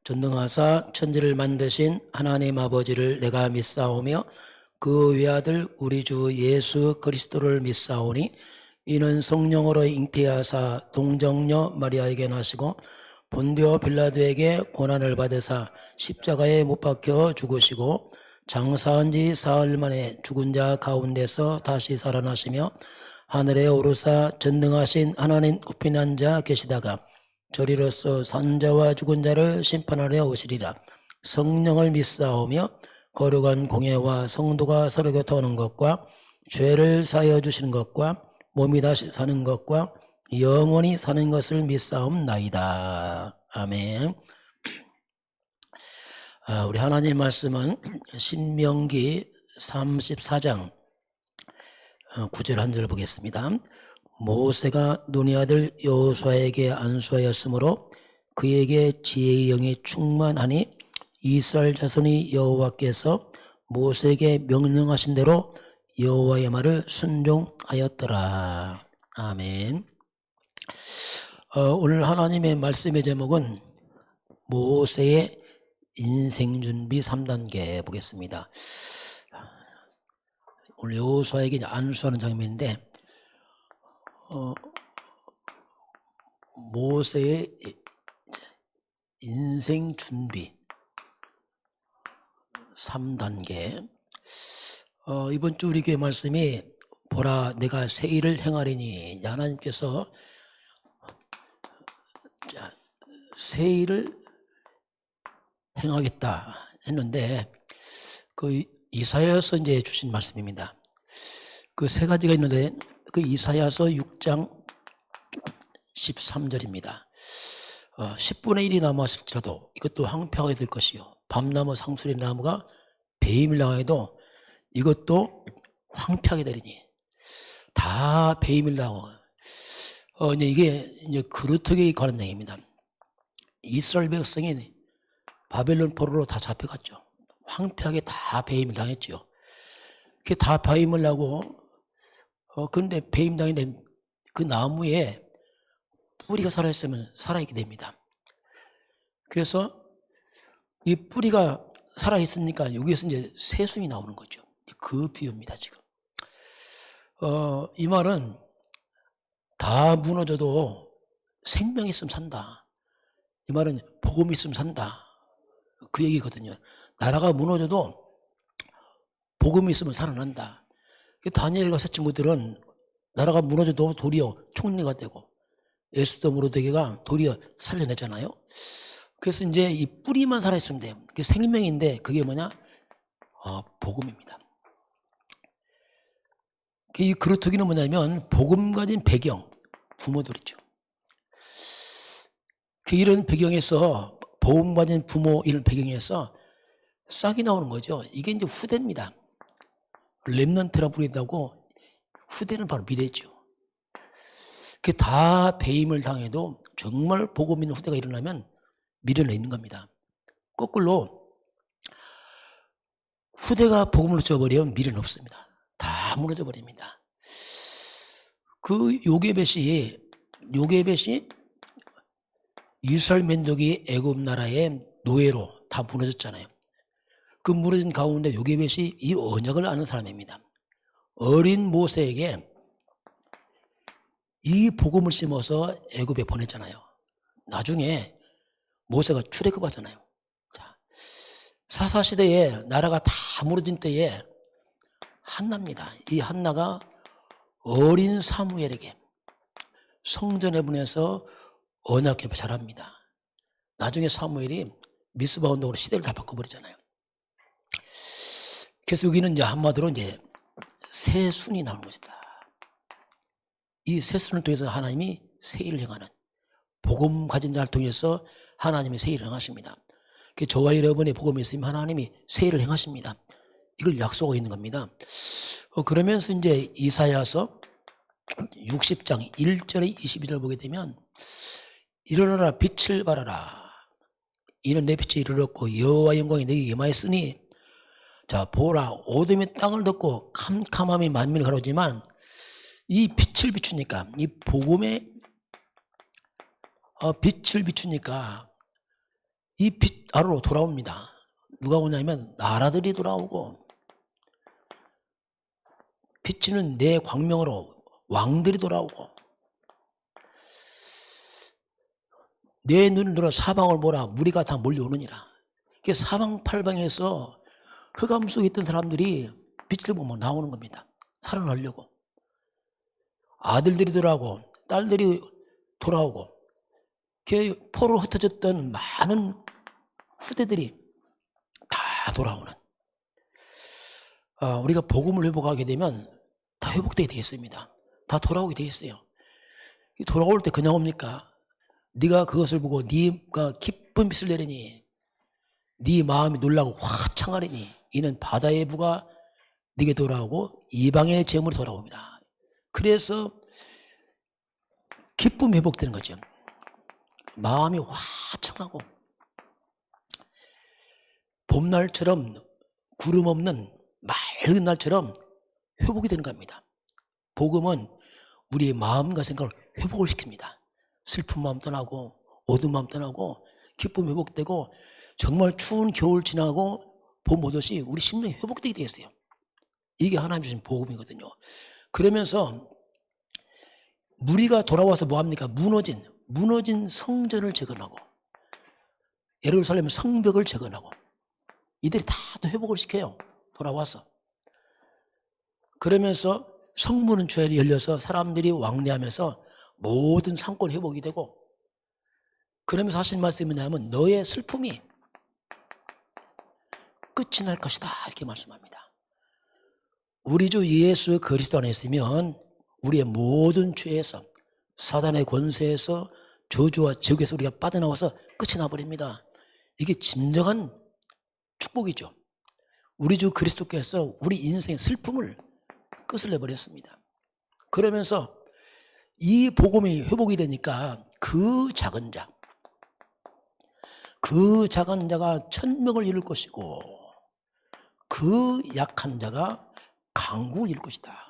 전능하사 천지를 만드신 하나님 아버지를 내가 믿사오며 그 외아들 우리 주 예수 그리스도를 믿사오니 이는 성령으로 잉태하사 동정녀 마리아에게 나시고 본디오 빌라도에게 고난을 받으사 십자가에 못 박혀 죽으시고 장사한 지 사흘 만에 죽은 자 가운데서 다시 살아나시며 하늘에 오르사 전능하신 하나님 우편에 앉아 계시다가 저리로서 산자와 죽은 자를 심판하려 오시리라. 성령을 믿사오며 거룩한 공예와 성도가 서로 교통하는 것과 죄를 사하여 주시는 것과 몸이 다시 사는 것과 영원히 사는 것을 믿사옵나이다. 아멘. 우리 하나님 말씀은 신명기 34장 9절 한 절 보겠습니다. 모세가 눈의 아들 여호수아에게 안수하였으므로 그에게 지혜의 영이 충만하니 이스라엘 자손이 여호와께서 모세에게 명령하신 대로 여호와의 말을 순종하였더라. 아멘. 오늘 하나님의 말씀의 제목은 모세의 인생준비 3단계 보겠습니다. 오늘 여호수아에게 안수하는 장면인데 모세의 인생준비 3단계. 이번 주 우리 교회 말씀이 보라 내가 새 일을 행하리니, 하나님께서 새 일을 행하겠다 했는데 그 이사야서 이제 주신 말씀입니다. 그 세 가지가 있는데 그 이사야서 6장 13절입니다. 10분의 1이 남았을지라도 이것도 황폐하게 될 것이요 밤나무 상수리 나무가 배임을 당해도 이것도 황폐하게 되리니, 다 배임을 당하고 이제 이게 이제 그루터기에 관한 얘기입니다. 이스라엘 백성이 바벨론 포로로 다 잡혀갔죠. 황폐하게 다 배임을 당했죠. 그게 다 배임을 하고 그런데 배임 당했는데 그 나무에 뿌리가 살아있으면 살아있게 됩니다. 그래서 이 뿌리가 살아있으니까 여기에서 이제 새순이 나오는 거죠. 그 비유입니다, 지금. 이 말은 다 무너져도 생명이 있으면 산다. 이 말은 복음이 있으면 산다. 그 얘기거든요. 나라가 무너져도 복음이 있으면 살아난다. 다니엘과 세 친구들은 나라가 무너져도 도리어 총리가 되고 에스더 모르드게가 도리어 살려내잖아요. 그래서 이제 이 뿌리만 살아있으면 돼요. 그게 생명인데 그게 뭐냐? 복음입니다. 이 그루터기는 뭐냐면 복음 가진 배경, 부모들이죠. 이런 배경에서 복음 가진 부모 이런 배경에서 싹이 나오는 거죠. 이게 이제 후대입니다. 렘넌트라 부른다고 후대는 바로 미래죠. 그게 다 배임을 당해도 정말 복음 있는 후대가 일어나면 미래는 있는 겁니다. 거꾸로 후대가 복음을 줘버리면 미래는 없습니다. 다 무너져 버립니다. 그 요게벳이 이스라엘 민족이 애굽 나라의 노예로 다 무너졌잖아요. 그 무너진 가운데 요게벳이 이 언약을 아는 사람입니다. 어린 모세에게 이 복음을 심어서 애굽에 보냈잖아요. 나중에 모세가 출애굽하잖아요. 사사시대에 나라가 다 무너진 때에 한나입니다. 이 한나가 어린 사무엘에게 성전에 보내서 언약협에 잘합니다. 나중에 사무엘이 미스바 운동으로 시대를 다 바꿔버리잖아요. 그래서 여기는 이제 한마디로 이제 새 순이 나오는 것이다. 이 새 순을 통해서 하나님이 새 일을 행하는, 복음 가진 자를 통해서 하나님이 새 일을 행하십니다. 저와 여러분의 복음이 있으면 하나님이 새 일을 행하십니다. 이걸 약속하고 있는 겁니다. 그러면서 이제 이사야서 60장 1절에 22절 보게 되면 일어나라 빛을 발하라. 이는 내 빛이 이르렀고 여호와 영광이 내게 임하였으니, 자 보라 어둠이 땅을 덮고 캄캄함이 만민을 가로지만 이 빛을 비추니까, 이 복음의 빛을 비추니까 이 빛 아래로 돌아옵니다. 누가 오냐면 나라들이 돌아오고, 비치는 내 광명으로 왕들이 돌아오고, 내 눈을 들어 사방을 보라 무리가 다 몰려오느니라. 이게 사방팔방에서 흑암 속에 있던 사람들이 빛을 보면 나오는 겁니다. 살아나려고. 아들들이 돌아오고 딸들이 돌아오고, 포로 흩어졌던 많은 후대들이 다 돌아오는, 우리가 복음을 회복하게 되면 다 회복되게 되어 있습니다. 다 돌아오게 되어 있어요. 돌아올 때 그냥 옵니까? 네가 그것을 보고 네가 기쁜 빛을 내리니 네 마음이 놀라고 화창하리니 이는 바다의 부가 네게 돌아오고 이방의 재물이 돌아옵니다. 그래서 기쁨이 회복되는 거죠. 마음이 화창하고 봄날처럼 구름 없는 맑은 날처럼 회복이 되는 겁니다. 복음은 우리의 마음과 생각을 회복을 시킵니다. 슬픈 마음 떠나고 어두운 마음 떠나고 기쁨이 회복되고, 정말 추운 겨울 지나고 봄 오듯이 우리 심령이 회복되게 되어 있어요. 이게 하나님 주신 복음이거든요. 그러면서 무리가 돌아와서 뭐합니까? 무너진 성전을 재건하고 예루살렘 성벽을 재건하고, 이들이 다 또 회복을 시켜요. 돌아와서. 그러면서 성문은 열려서 사람들이 왕래하면서 모든 상권 회복이 되고, 그러면서 하신 말씀이 뭐냐면 너의 슬픔이 끝이 날 것이다 이렇게 말씀합니다. 우리 주 예수 그리스도 안에 있으면 우리의 모든 죄에서, 사단의 권세에서, 저주와 지옥에서 우리가 빠져나와서 끝이 나버립니다. 이게 진정한 축복이죠. 우리 주 그리스도께서 우리 인생의 슬픔을 끝을 내버렸습니다. 그러면서 이 복음이 회복이 되니까 그 작은 자가 천명을 이룰 것이고 그 약한 자가 강국을 이룰 것이다.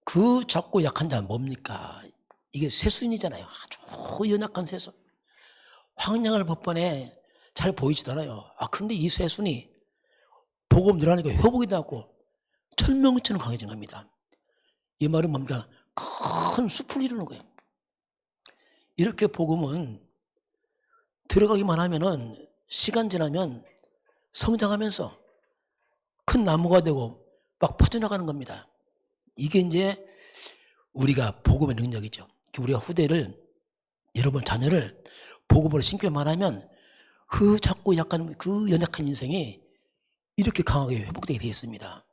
그 작고 약한 자는 뭡니까? 이게 세순이잖아요. 아주 연약한 세순. 황량할 법번에 잘 보이지도 않아요. 그런데 이 세순이 복음 들어가니까 회복이 되고 천명처럼 강해진 겁니다. 이 말은 뭡니까? 큰 숲을 이루는 거예요. 이렇게 복음은 들어가기만 하면은 시간 지나면 성장하면서 큰 나무가 되고 막 퍼져나가는 겁니다. 이게 이제 우리가 복음의 능력이죠. 우리가 후대를, 여러분 자녀를 복음으로 심기만 하면 그 작고 약간 그 연약한 인생이 이렇게 강하게 회복되게 되어 있습니다.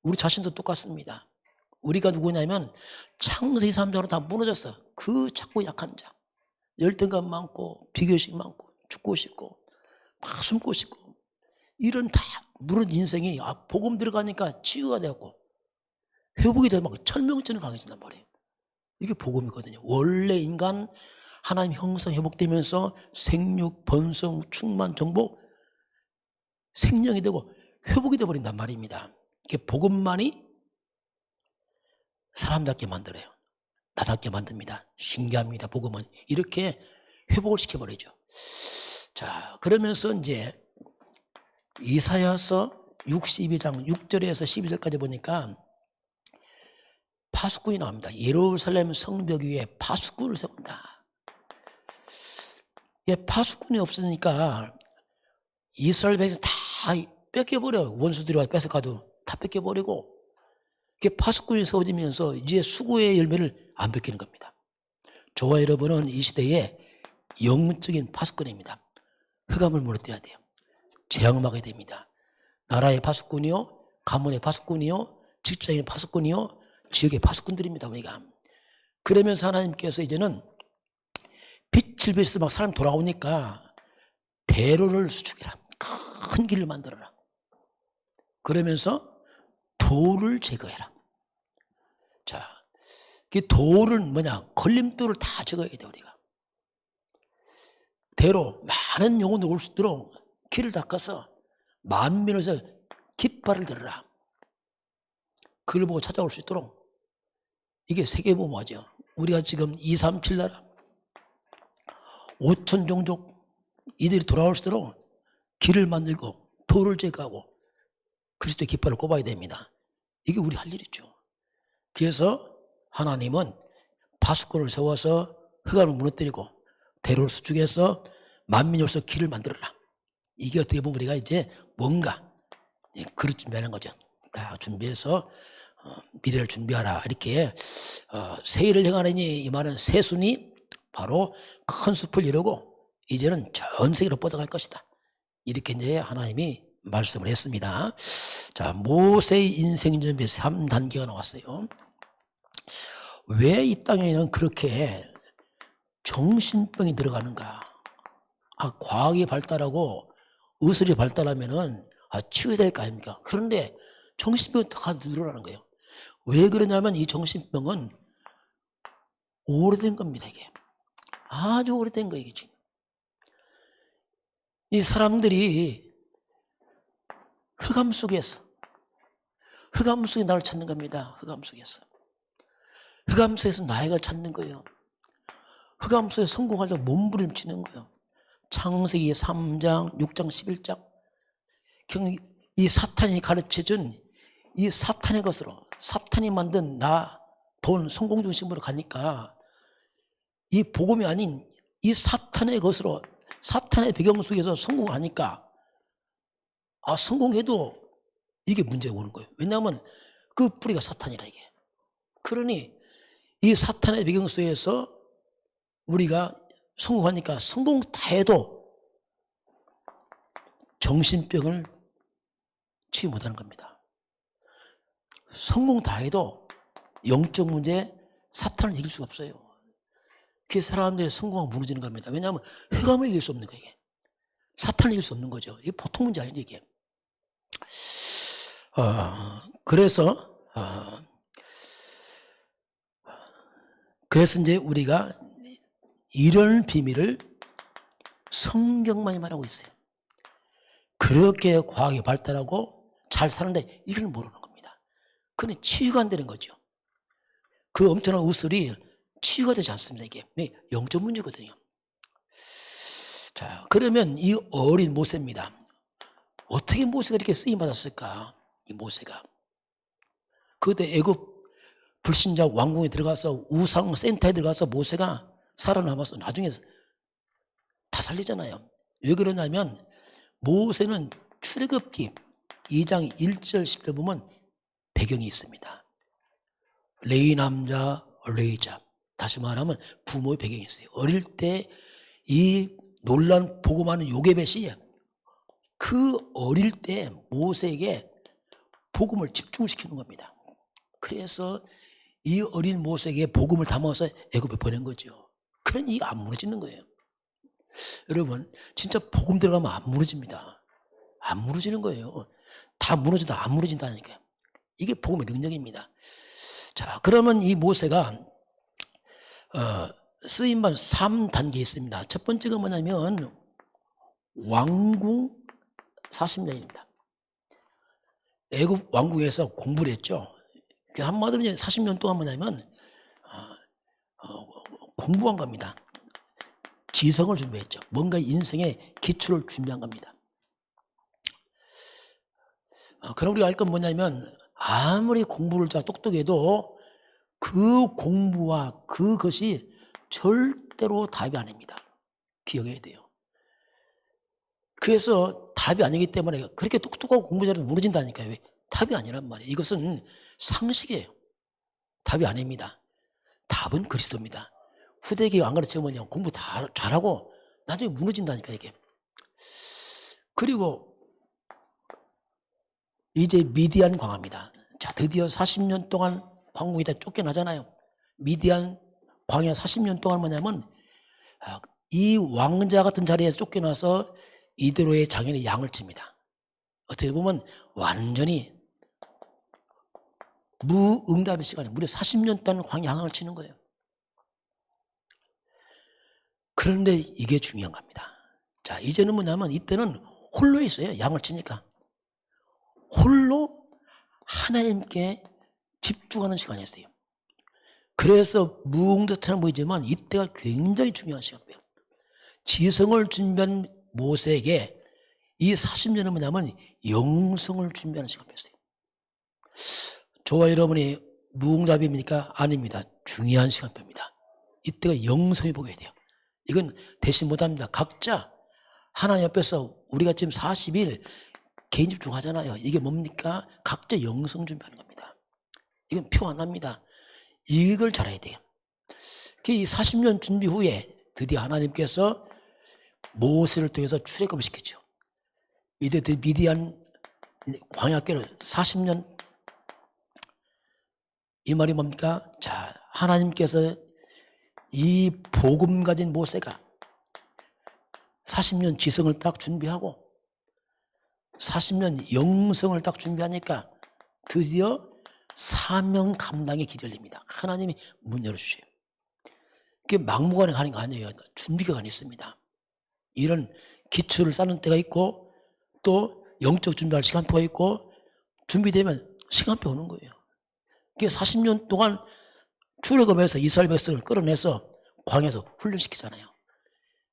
우리 자신도 똑같습니다. 우리가 누구냐면 창세기 3장으로 다 무너졌어. 그 작고 약한 자, 열등감 많고 비교의식 많고 죽고 싶고 막 숨고 싶고 이런 다 무너진 인생이 복음 들어가니까 치유가 되었고 회복이 되면 천명처럼 강해진단 말이에요. 이게 복음이거든요. 원래 인간 하나님 형상 회복되면서 생육, 번성, 충만, 정복, 생명이 되고 회복이 되어버린단 말입니다. 이게 복음만이 사람답게 만들어요. 나답게 만듭니다. 신기합니다. 복음은 이렇게 회복을 시켜버리죠. 자, 그러면서 이제 이사야서 62장 6절에서 12절까지 보니까 파수꾼이 나옵니다. 예루살렘 성벽 위에 파수꾼을 세운다. 파수꾼이 없으니까 이스라엘 백성 다 뺏겨버려요. 원수들이 와서 뺏어가도 다 뺏겨버리고, 파수꾼이 세워지면서 이제 수고의 열매를 안 뺏기는 겁니다. 저와 여러분은 이 시대에 영적인 파수꾼입니다. 흑암을 무너뜨려야 돼요. 재앙막아야 됩니다. 나라의 파수꾼이요, 가문의 파수꾼이요, 직장의 파수꾼이요, 지역의 파수꾼들입니다. 우리가. 그러면서 하나님께서 이제는 빛을 비춰서 막 사람 돌아오니까 대로를 수축해라. 큰 길을 만들어라. 그러면서 돌을 제거해라. 자, 이 돌은 뭐냐? 걸림돌을 다 제거해야 돼, 우리가. 대로 많은 영혼들 올 수 있도록 길을 닦아서 만민에서 깃발을 들어라. 그걸 보고 찾아올 수 있도록. 이게 세계보모하죠. 우리가 지금 237 나라, 5천 종족, 이들이 돌아올수록 길을 만들고 돌을 제거하고 그리스도의 깃발을 꼽아야 됩니다. 이게 우리 할 일이죠. 그래서 하나님은 파수꾼을 세워서 흑암을 무너뜨리고 대로를 수축해서 만민으로서 길을 만들어라. 이게 어떻게 보면 우리가 이제 뭔가 그릇 준비하는 거죠. 다 준비해서 미래를 준비하라. 이렇게 세일을 행하느니 이 말은 세순이 바로 큰 숲을 이루고 이제는 전 세계로 뻗어갈 것이다. 이렇게 이제 하나님이 말씀을 했습니다. 자, 모세의 인생 준비 3단계가 나왔어요. 왜 이 땅에는 그렇게 정신병이 들어가는가? 과학이 발달하고 의술이 발달하면은 치유해야 될 거 아닙니까? 그런데 정신병이 더 늘어나는 거예요. 왜 그러냐면 이 정신병은 오래된 겁니다, 이게. 아주 오래된 거예요, 이게 지금. 이 사람들이 흑암 속에서 나를 찾는 겁니다. 흑암 속에서 나이가 찾는 거예요. 흑암 속에서 성공하려고 몸부림치는 거예요. 창세기 3장, 6장, 11장. 이 사탄이 가르쳐준 이 사탄의 것으로, 사탄이 만든 돈, 성공 중심으로 가니까 이 복음이 아닌 이 사탄의 것으로, 사탄의 배경 속에서 성공을 하니까 성공해도 이게 문제가 오는 거예요. 왜냐하면 그 뿌리가 사탄이라 이게. 그러니 이 사탄의 배경 속에서 우리가 성공하니까 성공 다 해도 정신병을 치유 못하는 겁니다. 성공 다 해도 영적 문제 사탄을 이길 수가 없어요. 그 사람들의 성공은 무너지는 겁니다. 왜냐하면 흑암을 이길 수 없는 거예요. 이게. 사탄을 이길 수 없는 거죠. 이게 보통 문제 아니죠, 이게. 그래서 이제 우리가 이런 비밀을 성경만이 말하고 있어요. 그렇게 과학이 발달하고 잘 사는데 이걸 모르는 겁니다. 그건 치유가 안 되는 거죠. 그 엄청난 우슬이 치유가 되지 않습니다. 이게 영적 문제거든요. 자, 그러면 이 어린 모세입니다. 어떻게 모세가 이렇게 쓰임 받았을까? 이 모세가 그때 애굽 불신자 왕궁에 들어가서 우상 센터에 들어가서 모세가 살아남아서 나중에 다 살리잖아요. 왜 그러냐면 모세는 출애굽기 2장 1절 10절 보면 배경이 있습니다. 레위 남자 레위자, 다시 말하면 부모의 배경이 있어요. 어릴 때 이 논란 보고 많은 요게벳이 그 어릴 때 모세에게 복음을 집중을 시키는 겁니다. 그래서 이 어린 모세에게 복음을 담아서 애굽에 보낸 거죠. 그러니 이게 안 무너지는 거예요. 여러분 진짜 복음 들어가면 안 무너집니다. 안 무너지는 거예요. 다 무너져도 안 무너진다니까요. 이게 복음의 능력입니다. 자, 그러면 이 모세가 쓰임받은 3단계 있습니다. 첫 번째가 뭐냐면 왕궁 40년입니다. 애굽 왕궁에서 공부를 했죠. 한마디로 이제 40년 동안 뭐냐면 공부한 겁니다. 지성을 준비했죠. 뭔가 인생의 기초를 준비한 겁니다. 그럼 우리가 알 건 뭐냐면 아무리 공부를 똑똑해도 그 공부와 그것이 절대로 답이 아닙니다. 기억해야 돼요. 그래서 답이 아니기 때문에 그렇게 똑똑하고 공부 잘해도 무너진다니까요. 왜? 답이 아니란 말이에요. 이것은 상식이에요. 답이 아닙니다. 답은 그리스도입니다. 후대기가 안 가르치면 공부 다 잘하고 나중에 무너진다니까 이게. 그리고 이제 미디안 광야입니다. 자, 드디어 40년 동안 광공에다 쫓겨나잖아요. 미디안 광야 40년 동안 뭐냐면 이 왕자 같은 자리에서 쫓겨나서 이대로의 장인의 양을 칩니다. 어떻게 보면 완전히 무응답의 시간에 무려 40년 동안 광야 양을 치는 거예요. 그런데 이게 중요한 겁니다. 자, 이제는 뭐냐면 이때는 홀로 있어요. 양을 치니까. 홀로 하나님께 집중하는 시간이었어요. 그래서 무응답처럼 보이지만 이때가 굉장히 중요한 시간이에요. 지성을 준비한 모세에게 이 40년은 뭐냐면 영성을 준비하는 시간이었어요. 저와 여러분이 무응답입니까? 아닙니다. 중요한 시간표입니다. 이때가 영성이 보게 돼요. 이건 대신 못합니다. 각자 하나님 앞에서 우리가 지금 40일 개인 집중하잖아요. 이게 뭡니까? 각자 영성 준비하는 겁니다. 이건 표 안 납니다. 이걸 잘해야 돼요. 이 40년 준비 후에 드디어 하나님께서 모세를 통해서 출애굽을 시켰죠. 이제 미디안 광야길을 40년, 이 말이 뭡니까? 자, 하나님께서 이 복음 가진 모세가 40년 지성을 딱 준비하고 40년 영성을 딱 준비하니까 드디어 사명 감당의 길이 열립니다. 하나님이 문 열어주셔요. 그게 막무가내 가는 거 아니에요. 준비가 있습니다. 이런 기초를 쌓는 때가 있고 또 영적 준비할 시간표가 있고 준비되면 시간표 오는 거예요. 그게 40년 동안 출애굽해서 이스라엘 백성을 끌어내서 광야에서 훈련시키잖아요.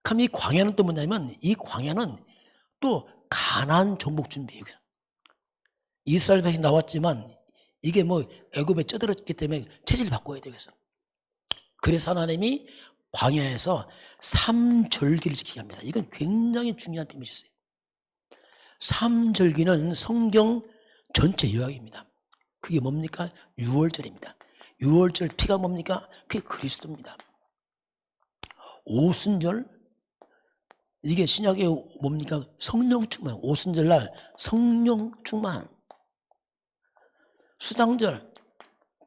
그럼 이 광야는 또 뭐냐면 이 광야는 또 가나안 정복 준비예요. 이스라엘 백성이 나왔지만 이게 뭐 애굽에 쩌들었기 때문에 체질을 바꿔야 되겠어. 그래서 하나님이 광야에서 삼절기를 지키게 합니다. 이건 굉장히 중요한 비밀이 있어요. 삼절기는 성경 전체 요약입니다. 그게 뭡니까? 유월절입니다. 유월절 피가 뭡니까? 그게 그리스도입니다. 오순절, 이게 신약의 뭡니까? 성령 충만. 오순절 날 성령 충만. 수당절,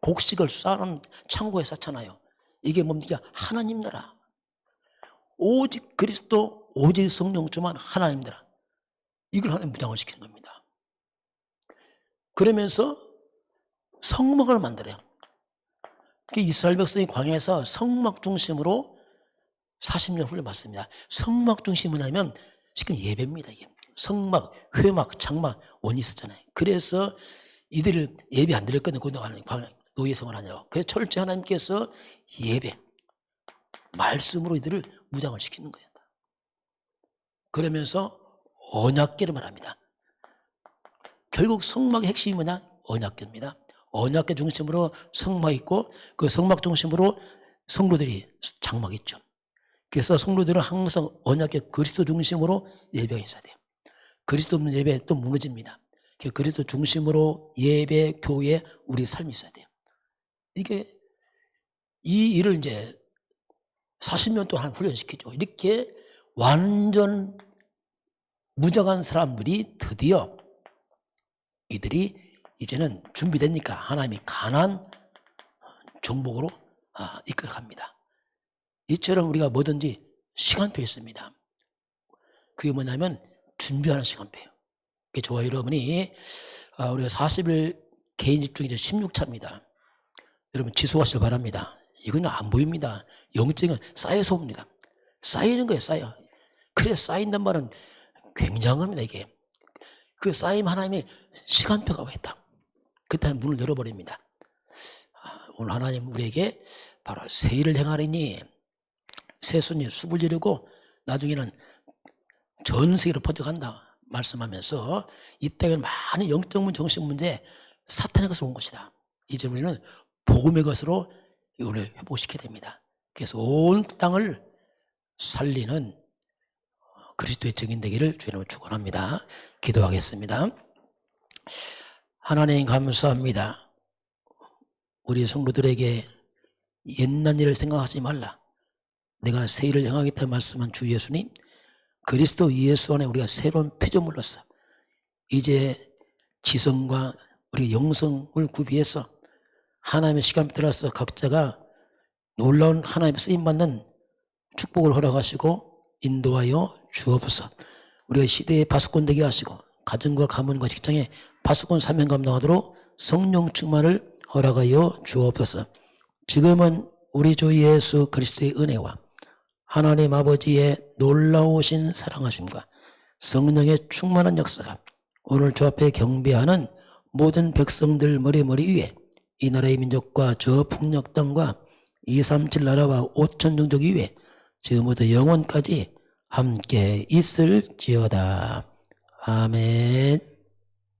곡식을 쌓는 창고에 쌓잖아요. 이게 뭡니까? 하나님 나라. 오직 그리스도, 오직 성령 충만 하나님 나라. 이걸 하나님 무장을 시키는 겁니다. 그러면서 성막을 만들어요. 이스라엘 백성이 광야에서 성막 중심으로 40년 훈련 받습니다. 성막 중심은 하면 지금 예배입니다. 이게 성막, 회막, 장막 원이 있었잖아요. 그래서 이들을 예배 안 드렸거든요. 노예생활 하느라고. 그래서 철저히 하나님께서 예배, 말씀으로 이들을 무장을 시키는 거예요. 그러면서 언약궤를 말합니다. 결국 성막의 핵심이 뭐냐? 언약궤입니다. 언약궤 중심으로 성막이 있고 그 성막 중심으로 성도들이 장막이 있죠. 그래서 성도들은 항상 언약궤 그리스도 중심으로 예배가 있어야 돼요. 그리스도 없는 예배 또 무너집니다. 그리스도 중심으로 예배, 교회, 우리 삶이 있어야 돼요. 이게 이 일을 이제 40년 동안 훈련시키죠. 이렇게 완전 무장한 사람들이 드디어 이들이 이제는 준비되니까 하나님이 가나안 정복으로 이끌어갑니다. 이처럼 우리가 뭐든지 시간표 있습니다. 그게 뭐냐면 준비하는 시간표예요. 저와 여러분이 우리가 40일 개인 집중 이제 16차입니다. 여러분 지속하시길 바랍니다. 이건 안 보입니다. 영적인 쌓여서 옵니다. 쌓이는 거예요. 쌓여. 그래 쌓인단 말은 굉장합니다. 이게 그 쌓임 하나님의 시간표가 와 있다. 그때 문을 열어버립니다. 오늘 하나님 우리에게 바로 세일을 행하리니 새순이 숲을 이루고 나중에는 전 세계로 퍼져간다 말씀하면서 이때는 많은 영적 문제, 정신 문제, 사탄의 것으로 온 것이다. 이제 우리는 복음의 것으로 이걸 회복시켜야 됩니다. 그래서 온 땅을 살리는 그리스도의 증인 되기를 주님으로 축원합니다. 기도하겠습니다. 하나님 감사합니다. 우리 성도들에게 옛날 일을 생각하지 말라. 내가 새 일을 행하겠다 말씀한 주 예수님, 그리스도 예수 안에 우리가 새로운 피조물로서 이제 지성과 우리 영성을 구비해서 하나님의 시간 따라서 각자가 놀라운 하나님의 쓰임받는 축복을 허락하시고 인도하여 주옵소서. 우리가 시대의 파수꾼 되게 하시고 가정과 가문과 직장에 파수꾼 사명 감당하도록 성령 충만을 허락하여 주옵소서. 지금은 우리 주 예수 그리스도의 은혜와 하나님 아버지의 놀라우신 사랑하심과 성령의 충만한 역사가 오늘 주 앞에 경배하는 모든 백성들 머리 위에 이 나라의 민족과 저 북녘 땅과 237 나라와 5천 종족 위에 지금부터 영원까지 함께 있을지어다. 아멘.